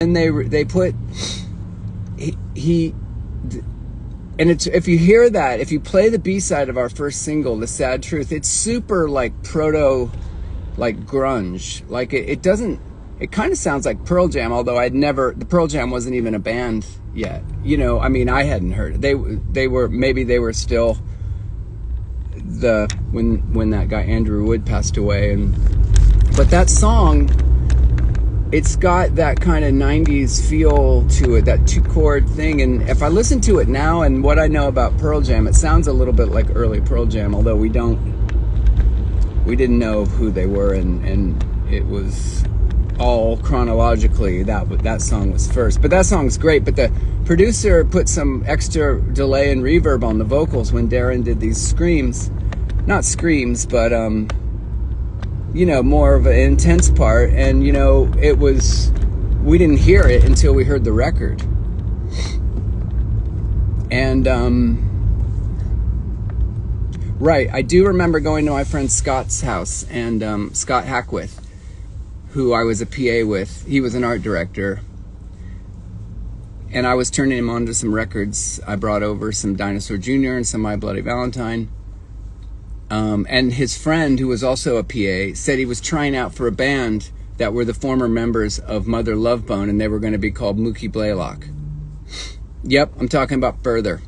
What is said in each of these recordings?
And they put he and it's, if you hear that, if you play the B-side of our first single, The Sad Truth, it's super like proto, like grunge. Like it doesn't, it kind of sounds like Pearl Jam, although the Pearl Jam wasn't even a band yet. You know, I mean, I hadn't heard it. They were still when that guy Andrew Wood passed away. But that song, it's got that kind of 90s feel to it, that 2-chord thing. And if I listen to it now and what I know about Pearl Jam, it sounds a little bit like early Pearl Jam, although we didn't know who they were, and it was all chronologically that song was first. But that song's great, but the producer put some extra delay and reverb on the vocals when Darren did these screams. Not screams, but you know, more of an intense part. And you know, we didn't hear it until we heard the record. And right, I do remember going to my friend Scott's house, and Scott Hackworth, who I was a PA with, he was an art director, and I was turning him on to some records. I brought over some Dinosaur Jr. and some My Bloody Valentine. And his friend, who was also a PA, said he was trying out for a band that were the former members of Mother Love Bone, and they were going to be called Mookie Blaylock. Yep, I'm talking about Further.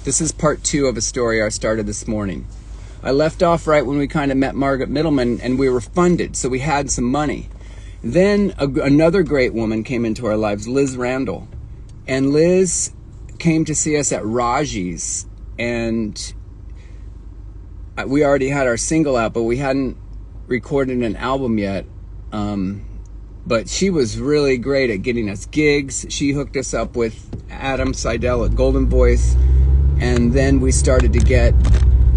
This is part 2 of a story I started this morning. I left off right when we kind of met Margaret Middleman, and we were funded, so we had some money. Then another great woman came into our lives, Liz Randall. And Liz came to see us at Raji's, and we already had our single out, but we hadn't recorded an album yet. But she was really great at getting us gigs. She hooked us up with Adam Seidel at Golden Voice, and then we started to get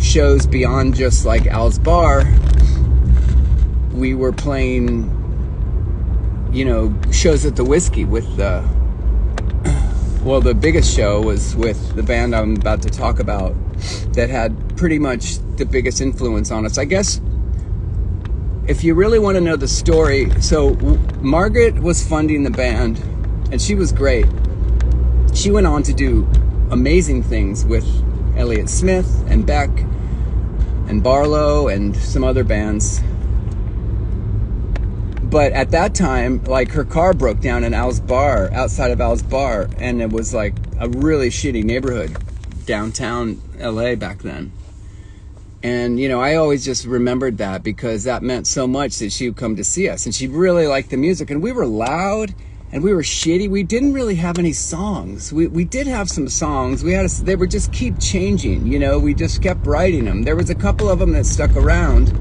shows beyond just like Al's Bar. We were playing, you know, shows at the Whiskey with the biggest show was with the band I'm about to talk about that had pretty much the biggest influence on us. I guess if you really want to know the story, so Margaret was funding the band, and she was great. She went on to do amazing things with Elliott Smith and Beck and Barlow and some other bands. But at that time, like, her car broke down in Al's Bar, outside of Al's Bar, and it was like a really shitty neighborhood downtown LA back then. And, you know, I always just remembered that because that meant so much that she would come to see us. And she really liked the music. And we were loud and we were shitty. We didn't really have any songs. We did have some songs. They were just keep changing, you know. We just kept writing them. There was a couple of them that stuck around,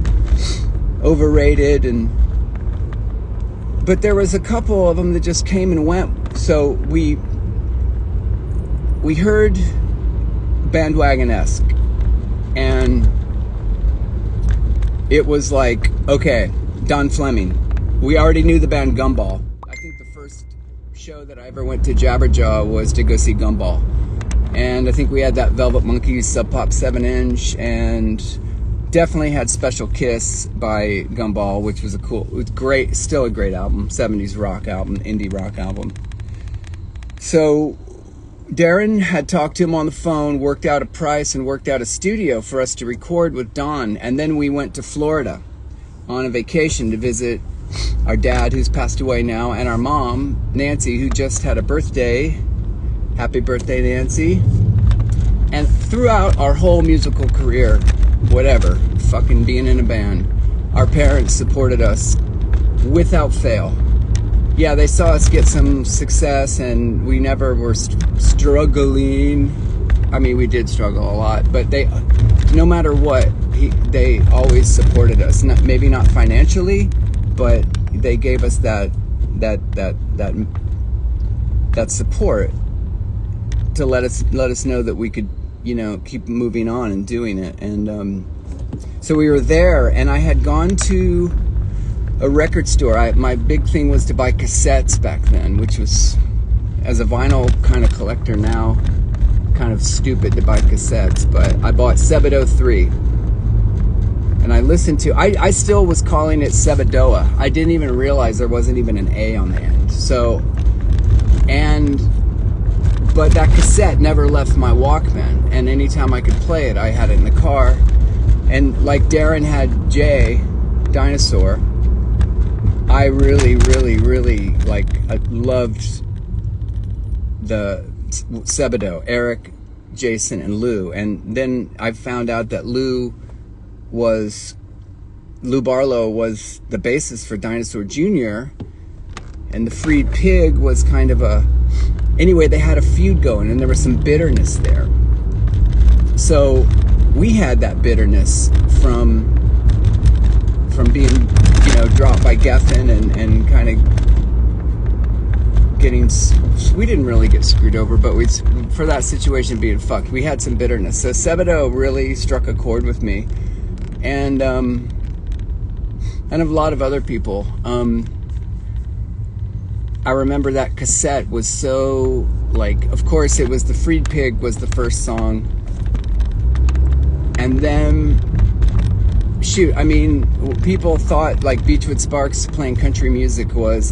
overrated, but there was a couple of them that just came and went. So we heard Bandwagon-esque, and it was like, okay, Don Fleming. We already knew the band Gumball. I think the first show that I ever went to Jabberjaw was to go see Gumball. And I think we had that Velvet Monkeys Sub Pop 7-inch, and definitely had Special Kiss by Gumball, which was it was great, still a great album, 70s rock album, indie rock album. So Darren had talked to him on the phone, worked out a price and worked out a studio for us to record with Don. And then we went to Florida on a vacation to visit our dad, who's passed away now, and our mom, Nancy, who just had a birthday. Happy birthday, Nancy. And throughout our whole musical career, whatever, fucking being in a band, our parents supported us without fail. Yeah, they saw us get some success, and we never were struggling. I mean, we did struggle a lot, but they, no matter what, they always supported us. Maybe not financially, but they gave us that support to let us know that we could, you know, keep moving on and doing it. And so we were there, and I had gone to a record store. My big thing was to buy cassettes back then, which was, as a vinyl kind of collector now, kind of stupid to buy cassettes, but I bought Sebadoh 3. And I listened to, I still was calling it Sebadoh. I didn't even realize there wasn't even an A on the end. So But that cassette never left my Walkman, and anytime I could play it, I had it in the car. And like Darren had Jay, Dinosaur, I really, really, really loved the Sebadoh, Eric, Jason, and Lou. And then I found out that Lou Barlow was the bassist for Dinosaur Jr., and the Freed Pig was kind of anyway, they had a feud going, and there was some bitterness there. So we had that bitterness from being, dropped by Geffen and kind of getting, we didn't really get screwed over, but for that situation being fucked, we had some bitterness. So Sebadoh really struck a chord with me, and a lot of other people. I remember that cassette was so, of course it was the Freed Pig was the first song, and then shoot, I mean, people thought Beachwood Sparks playing country music was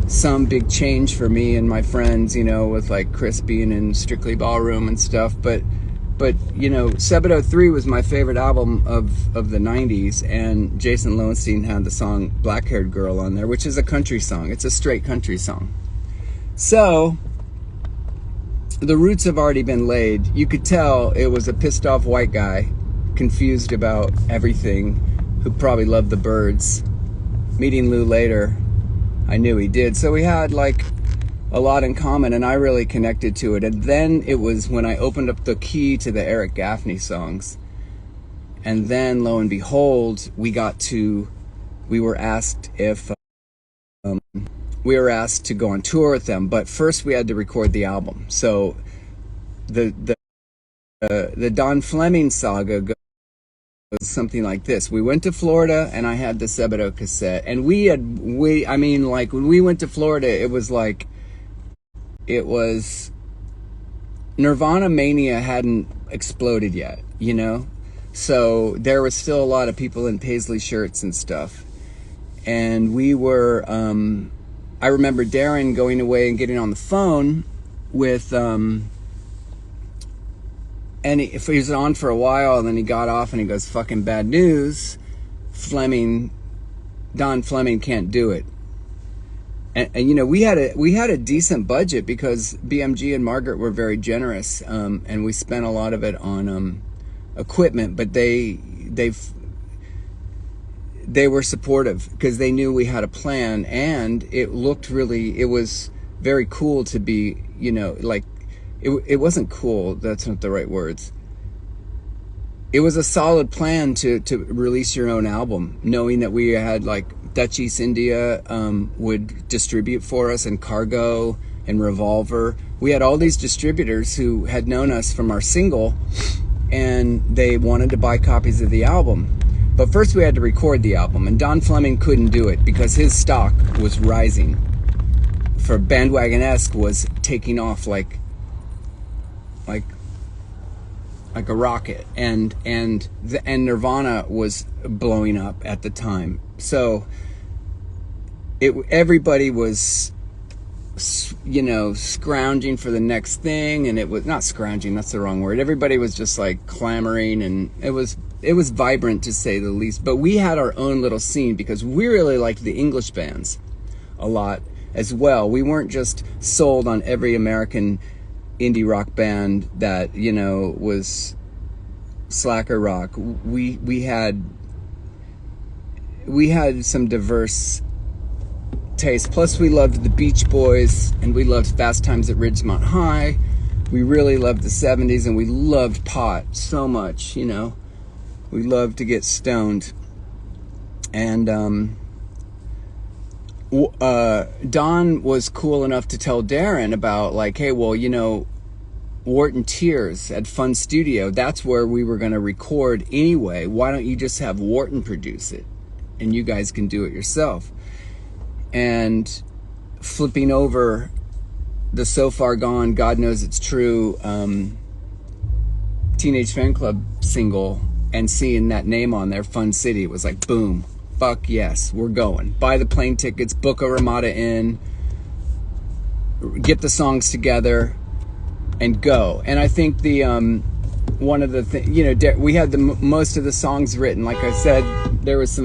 some big change for me and my friends, with Chris being in Strictly Ballroom and stuff, but Sebadoh 3 was my favorite album of the 90s, and Jason Lowenstein had the song Black Haired Girl on there, which is a country song. It's a straight country song. So the roots have already been laid. You could tell it was a pissed off white guy, confused about everything, who probably loved the Byrds. Meeting Lou later, I knew he did. So we had a lot in common, and I really connected to it. And then it was when I opened up the key to the Eric Gaffney songs, and then lo and behold, we were asked if we were asked to go on tour with them, but first we had to record the album. So the Don Fleming saga goes something like this. We went to Florida, and I had the Sebadoh cassette, and when we went to Florida, it was Nirvana mania hadn't exploded yet, so there was still a lot of people in paisley shirts and stuff, and we were I remember Darren going away and getting on the phone with and he was on for a while, and then he got off and he goes, fucking bad news, Don Fleming can't do it. And we had a decent budget because BMG and Margaret were very generous, and we spent a lot of it on equipment, but they were supportive because they knew we had a plan, and it was very cool to be, it wasn't cool, that's not the right words. It was a solid plan to release your own album, knowing that we had Dutch East India would distribute for us, and Cargo and Revolver. We had all these distributors who had known us from our single, and they wanted to buy copies of the album. But first we had to record the album, and Don Fleming couldn't do it because his stock was rising. For Bandwagon-esque was taking off like a rocket, and Nirvana was blowing up at the time. So everybody was, scrounging for the next thing, and it was not scrounging, that's the wrong word. Everybody was just clamoring, and it was vibrant to say the least. But we had our own little scene because we really liked the English bands a lot as well. We weren't just sold on every American indie rock band that was slacker rock. We had some diverse taste. Plus we loved the Beach Boys, and we loved Fast Times at Ridgemont High. We really loved the 70s, and we loved pot so much, we loved to get stoned. And Don was cool enough to tell Darren about hey, well, Wharton Tears at Fun Studio, that's where we were going to record anyway. Why don't you just have Wharton produce it, and you guys can do it yourself? And flipping over the So Far Gone, God Knows It's True Teenage Fan Club single, and seeing that name on there, Fun City, it was boom, fuck yes, we're going. Buy the plane tickets, book a Ramada Inn, get the songs together, and go. And I think the one of the things, we had the most of the songs written. Like I said, there was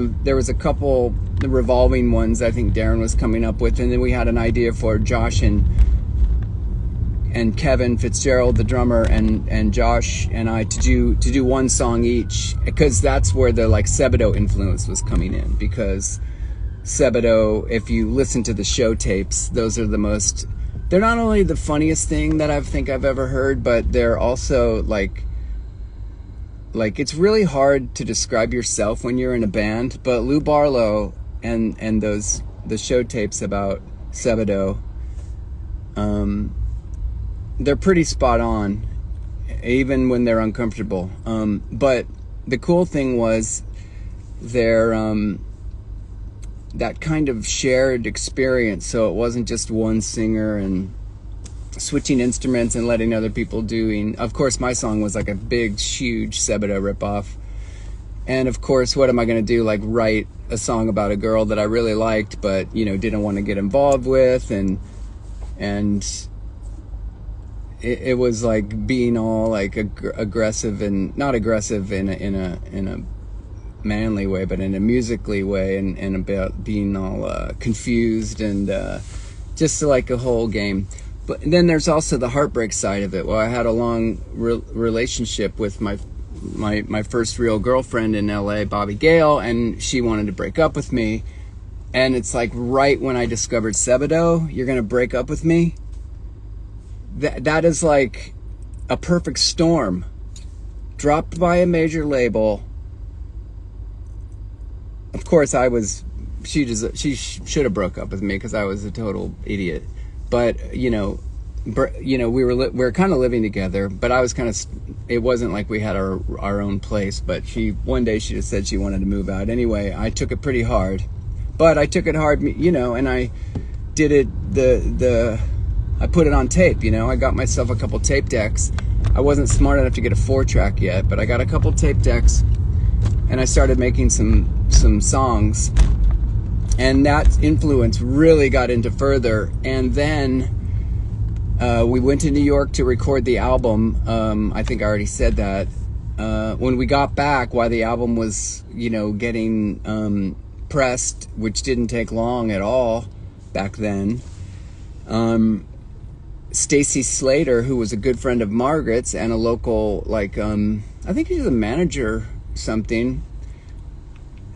a couple the revolving ones I think Darren was coming up with, and then we had an idea for Josh and Kevin Fitzgerald, the drummer, and Josh and I to do one song each, because that's where the like Sebadoh influence was coming in. Because Sebadoh, if you listen to the show tapes, those are the most. They're not only the funniest thing that I think I've ever heard, but they're also like it's really hard to describe yourself when you're in a band. But Lou Barlow and the show tapes about Sebadoh, they're pretty spot on, even when they're uncomfortable. But the cool thing was their that kind of shared experience. So it wasn't just one singer and switching instruments and letting other people doing. Of course, my song was like a big, huge Sebadoh ripoff. And of course, what am I going to do? Like write a song about a girl that I really liked, but didn't want to get involved with, and it was like being all like aggressive, and not aggressive in a manly way, but in a musically way, and about being all confused and just like a whole game. But then there's also the heartbreak side of it. Well, I had a long relationship with my first real girlfriend in LA, Bobby Gale, and she wanted to break up with me. And it's like right when I discovered Sebadoh, you're gonna break up with me? That is like a perfect storm. Dropped by a major label. Of course, she should have broke up with me because I was a total idiot. But we were kind of living together, but I was kind of. It wasn't like we had our own place. But one day she just said she wanted to move out. Anyway, I took it pretty hard, but I took it hard, and I did it. I put it on tape. I got myself a couple tape decks. I wasn't smart enough to get a 4-track yet, but I got a couple tape decks, and I started making some songs. And that influence really got into further. And then we went to New York to record the album. I think I already said that. When we got back, while the album was, getting pressed, which didn't take long at all back then, Stacy Slater, who was a good friend of Margaret's and a local, I think he's a manager something,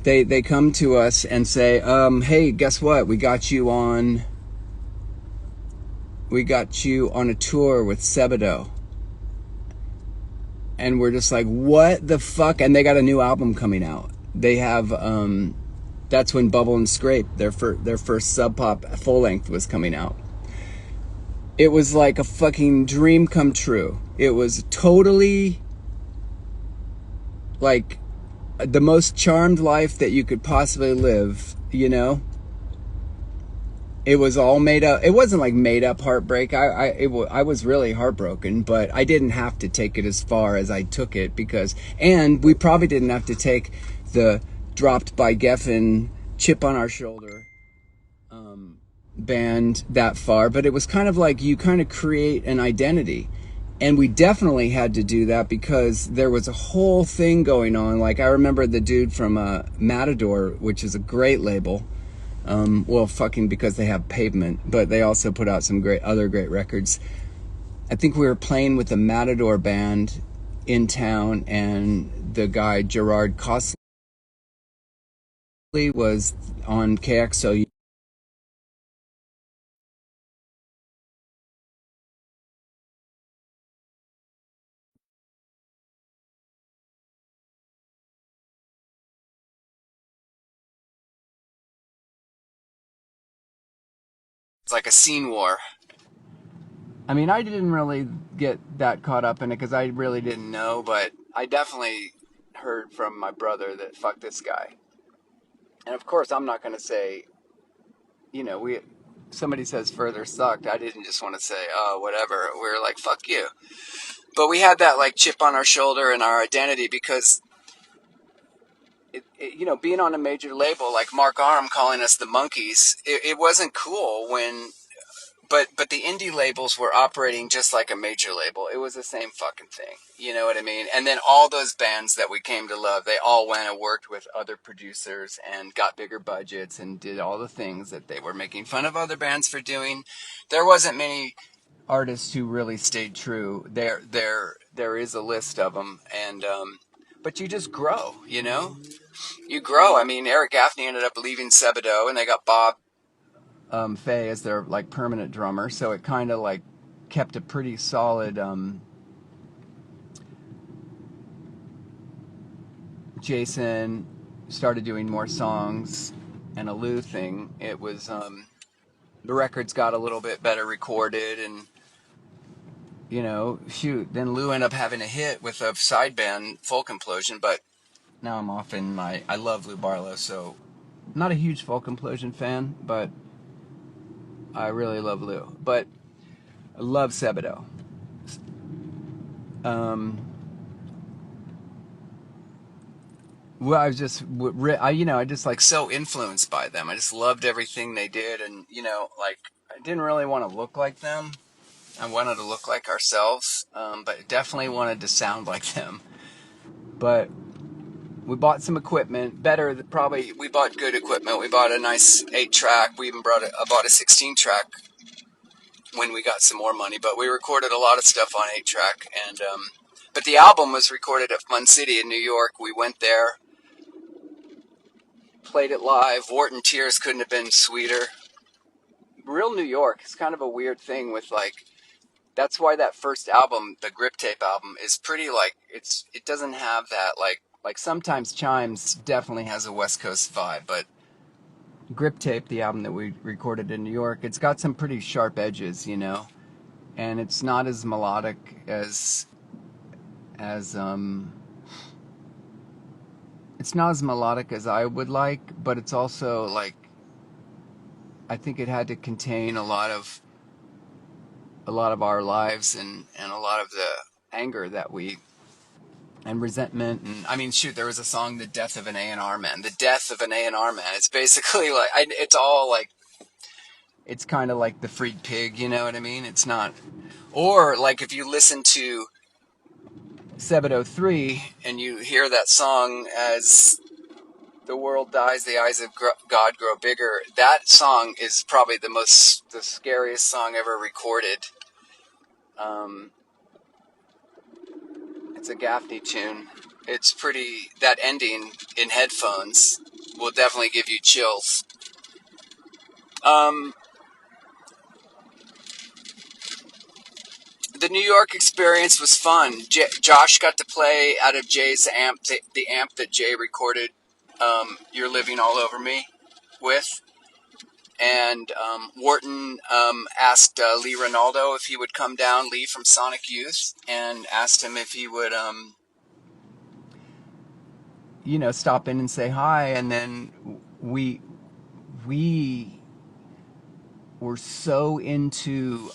they come to us and say, hey, guess what? We got you on a tour with Sebadoh. And we're just like, what the fuck? And they got a new album coming out. They have, that's when Bubble and Scrape, their first Sub Pop full length, was coming out. It was like a fucking dream come true. It was totally like the most charmed life that you could possibly live, It was all made up. It wasn't like made up heartbreak. I was really heartbroken, but I didn't have to take it as far as I took it, and we probably didn't have to take the Dropped by Geffen, chip on our shoulder band that far, but it was kind of like you kind of create an identity. And we definitely had to do that because there was a whole thing going on. Like I remember the dude from Matador, which is a great label. Because they have Pavement, but they also put out some other great records. I think we were playing with the Matador band in town, and the guy Gerard Costley was on KXLU. It's like a scene war. I mean, I didn't really get that caught up in it because I really didn't know, but I definitely heard from my brother that fuck this guy. And of course, I'm not going to say, somebody says Further sucked. I didn't just want to say, oh, whatever. We were like, fuck you. But we had that like chip on our shoulder and our identity because, being on a major label like Mark Arm calling us the Monkeys, it wasn't cool when but the indie labels were operating just like a major label. It was the same fucking thing. You know what I mean? And then all those bands that we came to love, they all went and worked with other producers and got bigger budgets and did all the things that they were making fun of other bands for doing. There wasn't many artists who really stayed true. There is a list of them, and but you just grow, you know. You grow. I mean, Eric Gaffney ended up leaving Sebadoh, and they got Bob Fay as their like permanent drummer, so it kind of like kept a pretty solid Jason started doing more songs and a Lou thing. It was the records got a little bit better recorded, and you know, shoot, then Lou ended up having a hit with a side band, Folk Implosion. But now I'm off in my, I love Lou Barlow, so I'm not a huge Folk Implosion fan, but I really love Lou. But I love Sebadoh. Well, I was just, I just like so influenced by them. I just loved everything they did, and you know, like I didn't really want to look like them. I wanted to look like ourselves, but definitely wanted to sound like them. But we bought some equipment, probably. We bought good equipment. We bought a nice 8-track. We even bought a 16-track when we got some more money. But we recorded a lot of stuff on 8-track, and but the album was recorded at Fun City in New York. We went there, played it live. Wharton Tears couldn't have been sweeter. Real New York. It's kind of a weird thing with like. That's why that first album, the Grip Tape album, is pretty like it doesn't have that like sometimes Chimes definitely has a West Coast vibe, but Grip Tape, the album that we recorded in New York, it's got some pretty sharp edges, you know, and it's not as melodic as it's not as melodic as I would like, but it's also like I think it had to contain a lot of our lives and a lot of the anger that we and resentment. And I mean, shoot, there was a song, "The Death of an A&R Man." The death of an A&R man. It's basically like it's all like it's kind of like the freed pig, you know what I mean? It's not, or like if you listen to Sebadoh 3 and you hear that song, "As the world dies, the eyes of God grow bigger." That song is probably the scariest song ever recorded. It's a Gaffney tune. It's pretty, that ending in headphones will definitely give you chills. The New York experience was fun. Josh got to play out of Jay's amp, the amp that Jay recorded "You're Living All Over Me" with. And Wharton asked Lee Ronaldo if he would come down, Lee from Sonic Youth, and asked him if he would, stop in and say hi. And then we were so into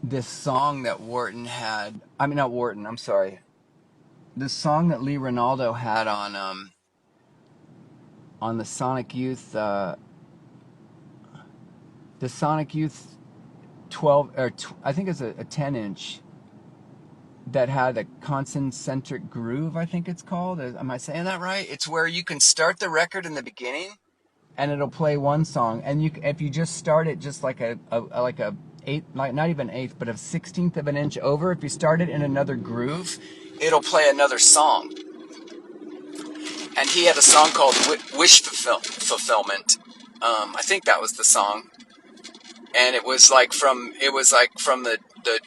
this song that Wharton had. I mean, not Wharton. I'm sorry. This song that Lee Ronaldo had on the Sonic Youth, the Sonic Youth 12 or I think it's a 10-inch that had a concentric groove. I think it's called. Am I saying that right? It's where you can start the record in the beginning, and it'll play one song, and if you just start it just like a eighth, like not even eighth, but a 16th of an inch over. If you start it in another groove, it'll play another song. And he had a song called "Wish Fulfillment." I think that was the song, and it was like from the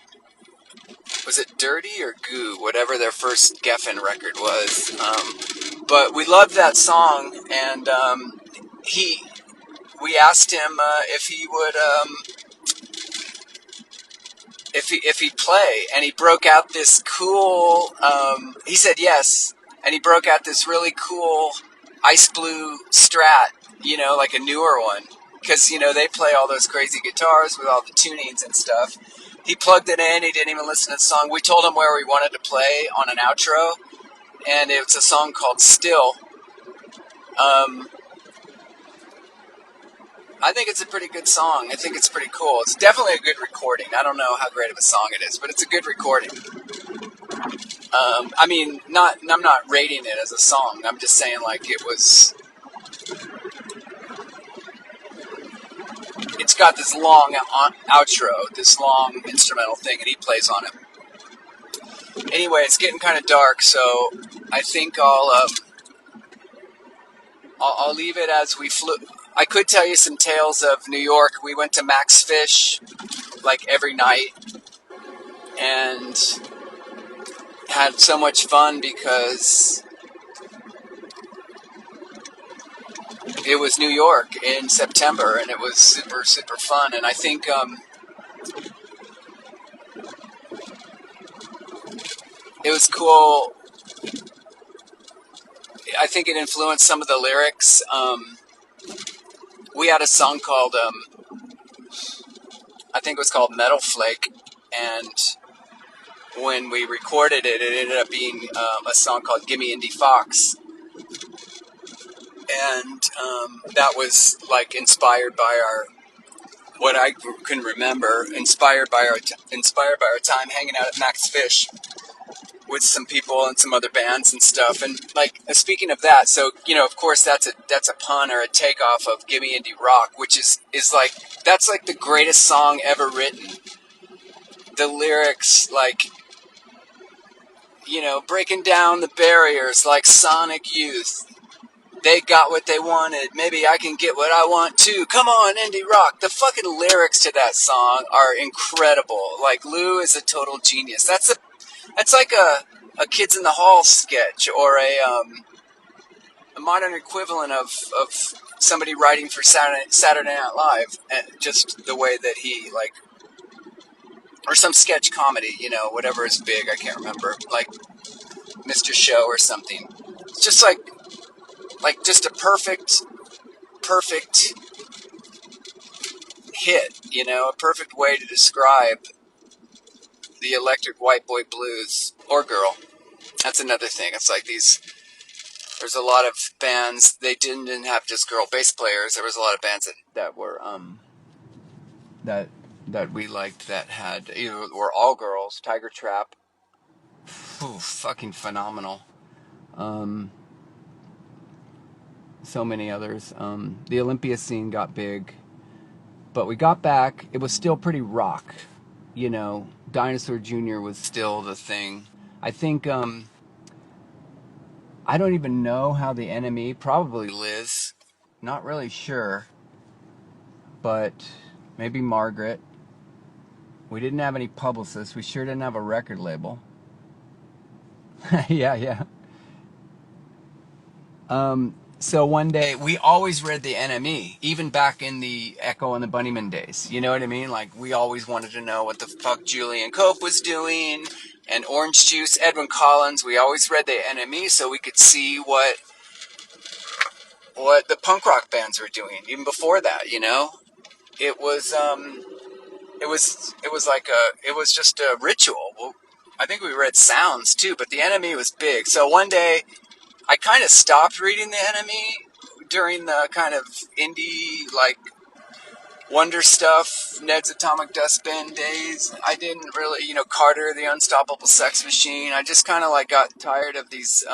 was it Dirty or Goo, whatever their first Geffen record was. But we loved that song, and we asked him if he would if he'd play, and he broke out this cool. He said yes, and he broke out this really cool ice blue Strat, like a newer one, because they play all those crazy guitars with all the tunings and stuff. He plugged it in. He didn't even listen to the song. We told him where we wanted to play on an outro, and it's a song called "Still." I think it's a pretty good song. I think it's pretty cool. It's definitely a good recording. I don't know how great of a song it is, but it's a good recording. I mean, I'm not rating it as a song. I'm just saying, like, it's got this long outro, this long instrumental thing, and he plays on it. Anyway, it's getting kind of dark, so I think I'll leave it as we flew. I could tell you some tales of New York. We went to Max Fish like every night and had so much fun because it was New York in September and it was super, super fun. And I think it was cool. I think it influenced some of the lyrics. We had a song called, I think it was called Metal Flake, and when we recorded it, it ended up being a song called Gimme Indie Fox, and that was like inspired by what I can remember, inspired by our time hanging out at Max Fish with some people and some other bands and stuff. And like, speaking of that, so of course that's a pun or a takeoff of Gimme Indie Rock, which is like, that's like the greatest song ever written. The lyrics, like, breaking down the barriers like Sonic Youth. They got what they wanted. Maybe I can get what I want too. Come on, indie rock. The fucking lyrics to that song are incredible. Like, Lou is a total genius. That's like a Kids in the Hall sketch, or a modern equivalent of somebody writing for Saturday Night Live. Just the way that he, like, or some sketch comedy, whatever is big, I can't remember. Like Mr. Show or something. It's just like just a perfect hit, a perfect way to describe the electric white boy blues, or girl. That's another thing. It's like there's a lot of bands, they didn't have just girl bass players. There was a lot of bands that were that we liked that had either were all girls. Tiger Trap, fucking phenomenal. So many others. The Olympia scene got big, but we got back. It was still pretty rock, Dinosaur Jr. was still the thing. I think I don't even know how the NME, probably Liz, not really sure, but maybe Margaret. We didn't have any publicists. We sure didn't have a record label. yeah. So one day, we always read the NME, even back in the Echo and the Bunnymen days. You know what I mean? Like, we always wanted to know what the fuck Julian Cope was doing, and Orange Juice, Edwin Collins. We always read the NME so we could see what the punk rock bands were doing. Even before that, it was it was just a ritual. Well, I think we read Sounds too, but the NME was big. So one day, I kind of stopped reading the NME during the kind of indie, like, Wonder Stuff, Ned's Atomic Dustbin days. I didn't really, Carter, the Unstoppable Sex Machine. I just kind of like got tired of these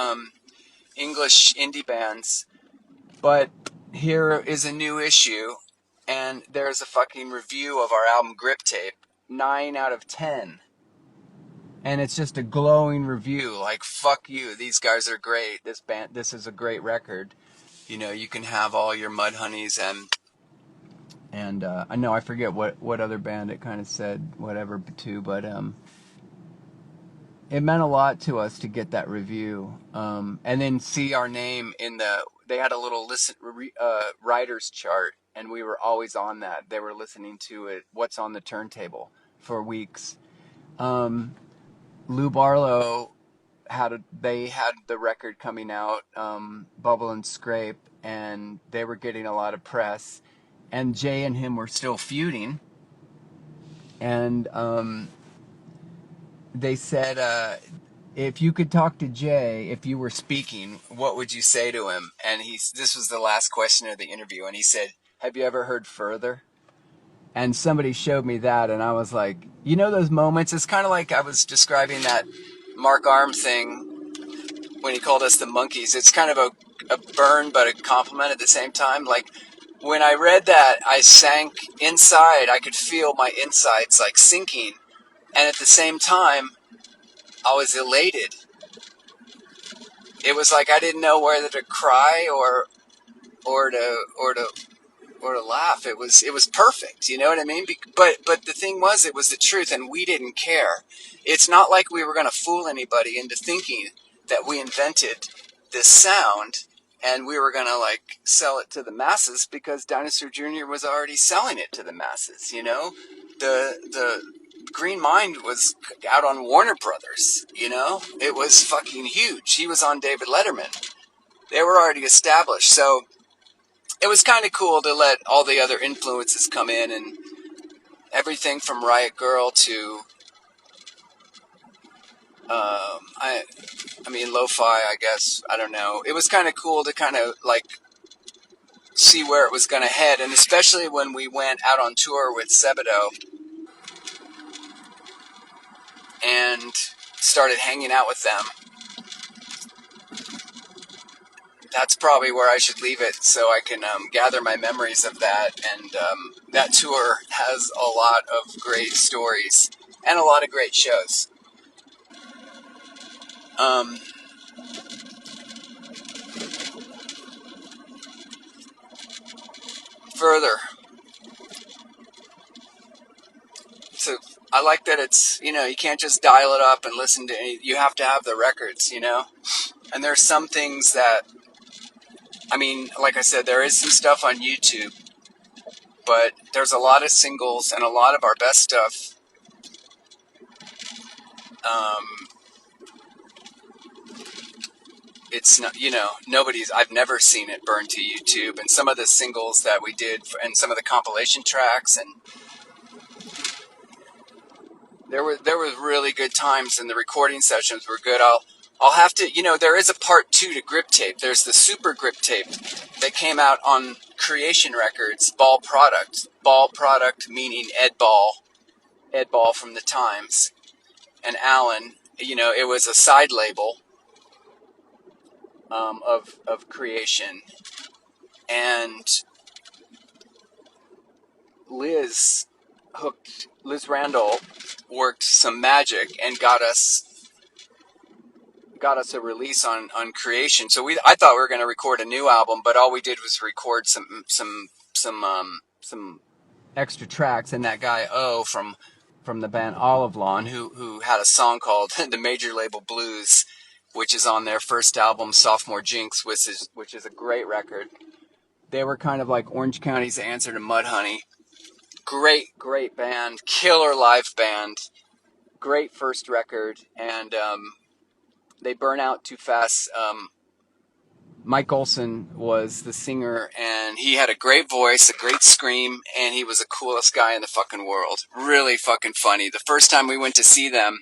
English indie bands. But here is a new issue, and there's a fucking review of our album Grip Tape. 9 out of 10. And it's just a glowing review, like, fuck you, these guys are great, this is a great record. You can have all your Mudhoneys and I know I forget what other band it kind of said whatever to, but it meant a lot to us to get that review, and then see our name they had a little writers chart, and we were always on that. They were listening to it, what's on the turntable, for weeks. Lou Barlow they had the record coming out, Bubble and Scrape, and they were getting a lot of press, and Jay and him were still feuding, and they said, if you could talk to Jay, if you were speaking, what would you say to him? And this was the last question of the interview, and he said, Have you ever heard Further? And somebody showed me that, and I was like, you know those moments? It's kind of like I was describing that Mark Arm thing when he called us the monkeys. It's kind of a burn, but a compliment at the same time. Like, when I read that, I sank inside. I could feel my insides, like, sinking. And at the same time, I was elated. It was like I didn't know whether to cry or to laugh. It was perfect. You know what I mean? But the thing was, it was the truth, and we didn't care. It's not like we were going to fool anybody into thinking that we invented this sound and we were going to like sell it to the masses, because Dinosaur Jr. was already selling it to the masses. You know, the Green Mind was out on Warner Brothers. You know, it was fucking huge. He was on David Letterman. They were already established, so it was kind of cool to let all the other influences come in, and everything from Riot Girl to I mean lo-fi, I guess. I don't know. It was kind of cool to kind of like see where it was going to head, and especially when we went out on tour with Sebadoh and started hanging out with them. That's probably where I should leave it, so I can gather my memories of that. And that tour has a lot of great stories and a lot of great shows. Um, Further, so I like that it's, you can't just dial it up and listen to any, you have to have the records. And there's some things that, I mean, like I said, there is some stuff on YouTube, but there's a lot of singles and a lot of our best stuff. Um, it's not, I've never seen it burned to YouTube, and some of the singles that we did and some of the compilation tracks, and there was really good times, and the recording sessions were good. I'll have to, there is a part 2 to Grip Tape. There's the Super Grip Tape that came out on Creation Records, Ball Product meaning Ed Ball from the Times, and Alan. It was a side label of Creation, and Liz Randall worked some magic and got us a release on Creation. So I thought we were going to record a new album, but all we did was record some extra tracks. And that guy from the band Olivelawn, who had a song called "The Major Label Blues," which is on their first album, Sophomore Jinx, which is a great record. They were kind of like Orange County's answer to Mudhoney. Great band, killer live band, great first record, and they burn out too fast. Mike Olson was the singer, and he had a great voice, a great scream, and he was the coolest guy in the fucking world. Really fucking funny. The first time we went to see them,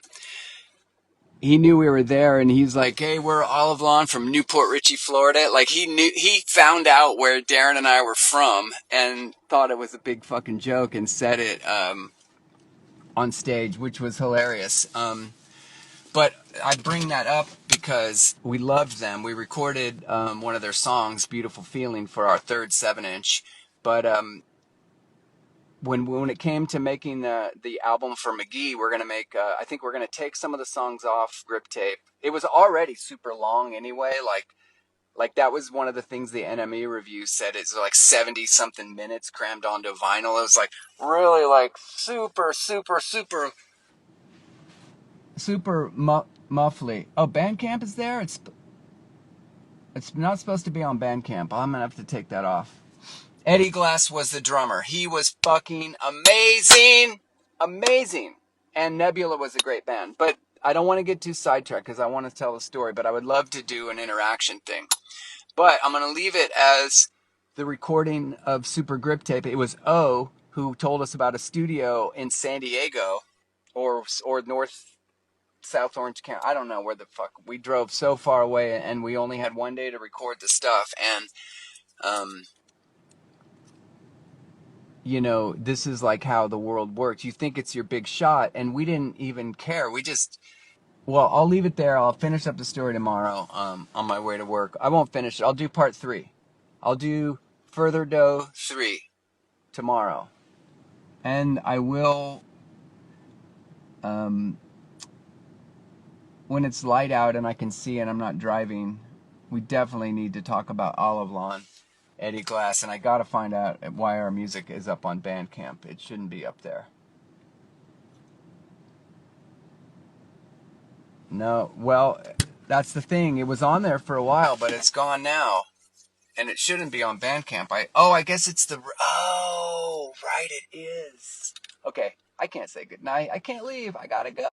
he knew we were there, and he's like, "Hey, we're Olivelawn from Newport Richey, Florida." Like, he found out where Darren and I were from and thought it was a big fucking joke and said it on stage, which was hilarious. But I bring that up because we loved them. We recorded one of their songs, "Beautiful Feeling," for our third 7-inch. But when it came to making the album for McGee, we're gonna make. I think we're gonna take some of the songs off Grip Tape. It was already super long anyway. Like that was one of the things the NME review said. It's like 70 something minutes crammed onto vinyl. It was like really like super muffly. Oh, Bandcamp is there? It's not supposed to be on Bandcamp. I'm gonna have to take that off. Eddie Glass was the drummer. He was fucking amazing. And Nebula was a great band. But I don't want to get too sidetracked because I want to tell a story. But I would love to do an interaction thing. But I'm gonna leave it as the recording of Super Grip Tape. It was O who told us about a studio in San Diego or South Orange County. I don't know where the fuck. We drove so far away, and we only had one day to record the stuff. And this is like how the world works. You think it's your big shot, and we didn't even care. Well, I'll leave it there. I'll finish up the story tomorrow on my way to work. I won't finish it. I'll do part 3. I'll do Further Doe 3 tomorrow. And I will, um, when it's light out and I can see and I'm not driving, we definitely need to talk about Olivelawn, Eddie Glass. And I got to find out why our music is up on Bandcamp. It shouldn't be up there. No, well, that's the thing. It was on there for a while, but it's gone now. And it shouldn't be on Bandcamp. I guess it's right, it is. Okay, I can't say goodnight. I can't leave. I gotta go.